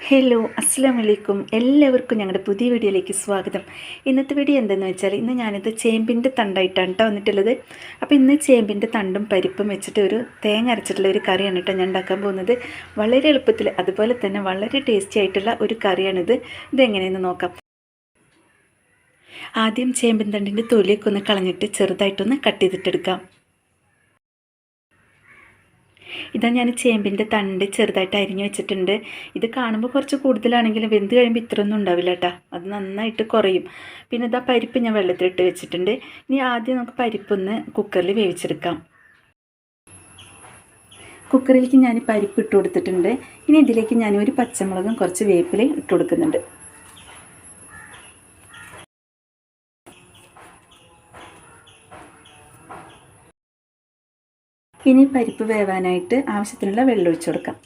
Hello അസ്സലാമു അലൈക്കും. എല്ലാവർക്കും ഞങ്ങളുടെ പുതിയ വീഡിയോയിലേക്ക് സ്വാഗതം. ഇന്നത്തെ വീഡിയോ എന്തെന്ന് വെച്ചാൽ ഇന്ന് ഞാനിത് ചേമ്പിൻ്റെ തണ്ടായിട്ടാണ് കേട്ടോ വന്നിട്ടുള്ളത്. അപ്പോൾ ഇന്ന് ചേമ്പിൻ്റെ തണ്ടും പരിപ്പും വെച്ചിട്ട് ഒരു തേങ്ങ അരച്ചിട്ടുള്ള ഒരു കറിയാണ് കേട്ടോ ഞാൻ ഉണ്ടാക്കാൻ പോകുന്നത്. വളരെ എളുപ്പത്തിൽ അതുപോലെ തന്നെ വളരെ ടേസ്റ്റി ആയിട്ടുള്ള ഒരു കറിയാണിത്. ഇതെങ്ങനെയെന്ന് നോക്കാം. ആദ്യം ചേമ്പിൻ തണ്ടിൻ്റെ തൊലിയൊക്കെ ഒന്ന് കളഞ്ഞിട്ട് ചെറുതായിട്ടൊന്ന് കട്ട് ചെയ്തിട്ടെടുക്കാം. ഇതാ ഞാൻ ചേമ്പിൻ്റെ തണ്ട് ചെറുതായിട്ട് അരിഞ്ഞു വെച്ചിട്ടുണ്ട്. ഇത് കാണുമ്പോൾ കുറച്ച് കൂടുതലാണെങ്കിലും വെന്ത് കഴിയുമ്പോൾ ഇത്രയൊന്നും ഉണ്ടാവില്ല കേട്ടോ, അത് നന്നായിട്ട് കുറയും. പിന്നെ ഇതാ പരിപ്പ് ഞാൻ വെള്ളത്തിലിട്ട് വെച്ചിട്ടുണ്ട്. ഇനി ആദ്യം നമുക്ക് പരിപ്പൊന്ന് കുക്കറിൽ വേവിച്ചെടുക്കാം. കുക്കറിലേക്ക് ഞാൻ പരിപ്പ് ഇട്ട് കൊടുത്തിട്ടുണ്ട്. ഇനി ഇതിലേക്ക് ഞാൻ ഒരു പച്ചമുളകും കുറച്ച് വേപ്പിലയും ഇട്ട് കൊടുക്കുന്നുണ്ട്. ഇനി പരിപ്പ് വേവാനായിട്ട് ആവശ്യത്തിനുള്ള വെള്ളം ഒഴിച്ചു കൊടുക്കാം.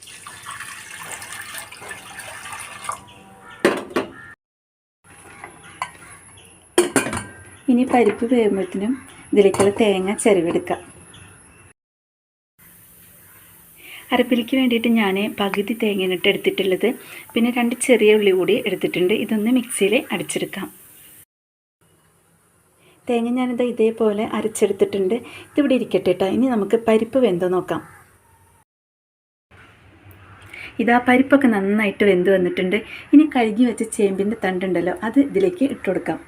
ഇനി പരിപ്പ് വേവുമ്പോഴത്തേനും ഇതിലേക്കുള്ള തേങ്ങ ചിരവിയെടുക്കാം. അരപ്പിലേക്ക് വേണ്ടിയിട്ട് ഞാൻ പകുതി തേങ്ങ എടുത്തിട്ടുള്ളത്. പിന്നെ 2 ചെറിയ ഉള്ളി കൂടി എടുത്തിട്ടുണ്ട്. ഇതൊന്ന് മിക്സിയിൽ അടിച്ചെടുക്കാം. തേങ്ങ ഞാനിത് ഇതേപോലെ അരച്ചെടുത്തിട്ടുണ്ട്. ഇതിവിടെ ഇരിക്കട്ടെ കേട്ടോ. ഇനി നമുക്ക് പരിപ്പ് വെന്തോ നോക്കാം. ഇതാ പരിപ്പൊക്കെ നന്നായിട്ട് വെന്ത് വന്നിട്ടുണ്ട്. ഇനി കഴുകി വെച്ച ചേമ്പിൻ്റെ തണ്ടുണ്ടല്ലോ, അത് ഇതിലേക്ക് ഇട്ട് കൊടുക്കാം.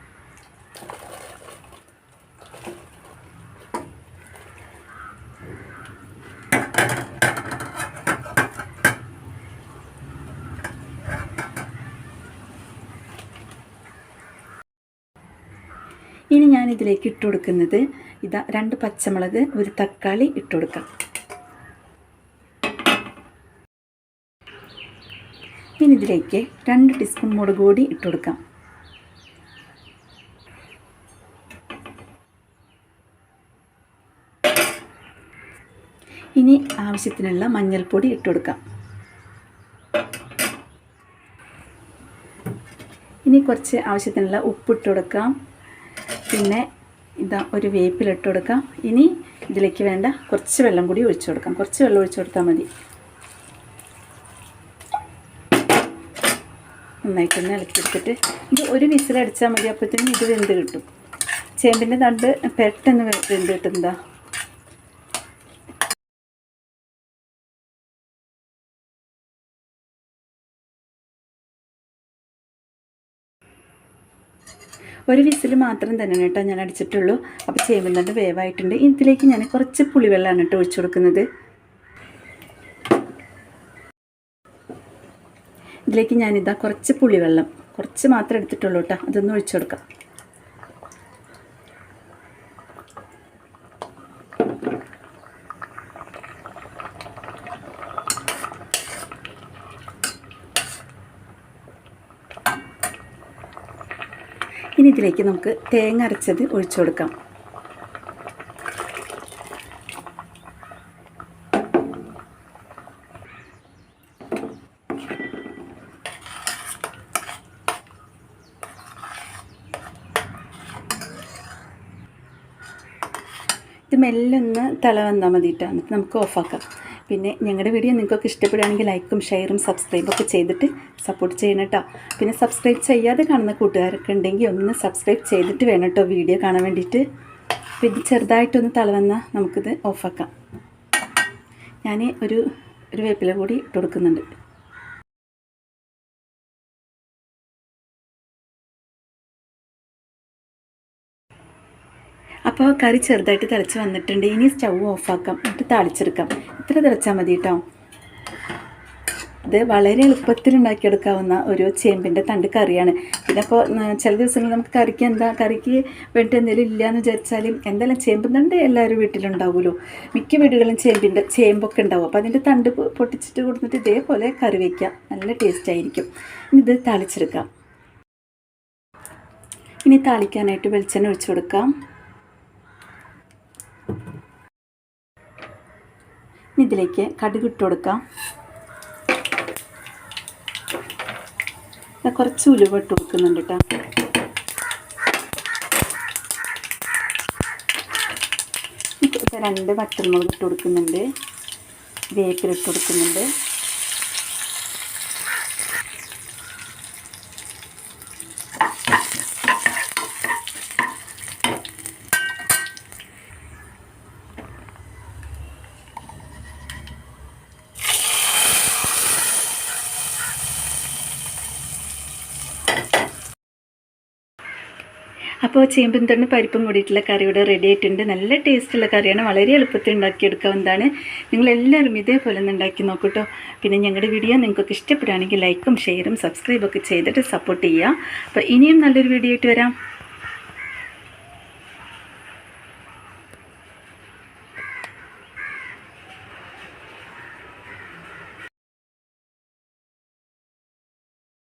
ഇനി ഞാൻ ഇതിലേക്ക് ഇട്ട് കൊടുക്കുന്നത് ഇതാ 2 പച്ചമുളക്, ഒരു തക്കാളി ഇട്ട് കൊടുക്കാം. ഇനി ഇതിലേക്ക് 2 ടീസ്പൂൺ മുളക് പൊടി ഇട്ട് കൊടുക്കാം. ഇനി ആവശ്യത്തിനുള്ള മഞ്ഞൾപ്പൊടി ഇട്ട് കൊടുക്കാം. ഇനി കുറച്ച് ആവശ്യത്തിനുള്ള ഉപ്പിട്ട് കൊടുക്കാം. പിന്നെ ഇതാ ഒരു വേപ്പിലിട്ട് കൊടുക്കാം. ഇനി ഇതിലേക്ക് വേണ്ട കുറച്ച് വെള്ളം കൂടി ഒഴിച്ചു കൊടുക്കാം. കുറച്ച് വെള്ളം ഒഴിച്ചു കൊടുത്താൽ മതി. നന്നായിട്ടൊന്ന് ഇളക്കിയെടുത്തിട്ട് ഇത് ഒരു വിസിലടിച്ചാൽ മതി. അപ്പോഴത്തേനും ഇത് വെന്ത് കിട്ടും. ചേമ്പിൻ്റെ തണ്ട് പെട്ടെന്ന് വെന്ത് കിട്ടുന്നതാ. ഒരു വിസിൽ മാത്രം തന്നെ കേട്ടോ ഞാൻ അടിച്ചിട്ടുള്ളൂ. അപ്പോൾ ചേമ്പിൻ തണ്ട് വേവായിട്ടുണ്ട്. ഇതിലേക്ക് ഞാൻ കുറച്ച് പുളിവെള്ളമാണ് കേട്ടോ ഒഴിച്ചു കൊടുക്കുന്നത്. ഇതിലേക്ക് ഞാനിതാ കുറച്ച് പുളിവെള്ളം, കുറച്ച് മാത്രം എടുത്തിട്ടുള്ളൂ കേട്ടോ, അതൊന്ന് ഒഴിച്ചു കൊടുക്കാം. ഇനി ഇതിലേക്ക് നമുക്ക് തേങ്ങ അരച്ചത് ഒഴിച്ചു കൊടുക്കാം. ഇത് മെല്ലെ ഒന്ന് തല വന്നാൽ മതി കേട്ടോ, എന്നിട്ട് നമുക്ക് ഓഫാക്കാം. പിന്നെ ഞങ്ങളുടെ വീഡിയോ നിങ്ങൾക്കൊക്കെ ഇഷ്ടപ്പെടുകയാണെങ്കിൽ ലൈക്കും ഷെയറും സബ്സ്ക്രൈബൊക്കെ ചെയ്തിട്ട് സപ്പോർട്ട് ചെയ്യണം കേട്ടോ. പിന്നെ സബ്സ്ക്രൈബ് ചെയ്യാതെ കാണുന്ന കൂട്ടുകാരൊക്കെ ഉണ്ടെങ്കിൽ ഒന്ന് സബ്സ്ക്രൈബ് ചെയ്തിട്ട് വേണം കേട്ടോ വീഡിയോ കാണാൻ വേണ്ടിയിട്ട്. പിന്നെ ചെറുതായിട്ടൊന്ന് തല വന്നാൽ നമുക്കിത് ഓഫാക്കാം. ഞാൻ ഒരു വേപ്പില കൂടി ഇട്ട് കൊടുക്കുന്നുണ്ട്. അപ്പോൾ കറി ചെറുതായിട്ട് തിളച്ച് വന്നിട്ടുണ്ട്. ഇനി സ്റ്റൗ ഓഫാക്കാം, എന്നിട്ട് താളിച്ചെടുക്കാം. ഇത്ര തിളച്ചാൽ മതി കേട്ടോ. ഇത് വളരെ എളുപ്പത്തിൽ ഉണ്ടാക്കിയെടുക്കാവുന്ന ഒരു ചേമ്പിൻ്റെ തണ്ട് കറിയാണ്. പിന്നെ അപ്പോൾ ചില ദിവസങ്ങളിൽ നമുക്ക് കറിക്ക് വേണ്ടി എന്തെങ്കിലും ഇല്ലയെന്ന് വിചാരിച്ചാലും എന്തായാലും ചേമ്പിൻ തണ്ട് എല്ലാവരും വീട്ടിലുണ്ടാവുമല്ലോ. മിക്ക വീടുകളിലും ചേമ്പൊക്കെ ഉണ്ടാവും. അപ്പോൾ അതിൻ്റെ തണ്ട് പൊട്ടിച്ചിട്ട് കൊടുത്തിട്ട് ഇതേപോലെ കറി വയ്ക്കാം, നല്ല ടേസ്റ്റ് ആയിരിക്കും. ഇനി ഇത് താളിച്ചെടുക്കാം. ഇനി താളിക്കാനായിട്ട് വെളിച്ചെണ്ണ ഒഴിച്ചു കൊടുക്കാം. ഇതിലേക്ക് കടുക് ഇട്ട് കൊടുക്കാം. കുറച്ച് ഉലുവ ഇട്ട് കൊടുക്കുന്നുണ്ട് കേട്ടോ. രണ്ട് വറ്റൽമുളക് ഇട്ട് കൊടുക്കുന്നുണ്ട്, വേപ്പില ഇട്ട് കൊടുക്കുന്നുണ്ട്. അപ്പോൾ ചേമ്പും തണ്ട് പരിപ്പും കൂടിയിട്ടുള്ള കറി ഇവിടെ റെഡി ആയിട്ടുണ്ട്. നല്ല ടേസ്റ്റുള്ള കറിയാണ്, വളരെ എളുപ്പത്തിൽ ഉണ്ടാക്കിയെടുക്കാവുന്നതാണ്. നിങ്ങളെല്ലാവരും ഇതേപോലെ ഒന്ന് ഉണ്ടാക്കി നോക്കൂട്ടോ. പിന്നെ ഞങ്ങളുടെ വീഡിയോ നിങ്ങൾക്കൊക്കെ ഇഷ്ടപ്പെടുകയാണെങ്കിൽ ലൈക്കും ഷെയറും സബ്സ്ക്രൈബൊക്കെ ചെയ്തിട്ട് സപ്പോർട്ട് ചെയ്യുക. അപ്പോൾ ഇനിയും നല്ലൊരു വീഡിയോ ആയിട്ട് വരാം.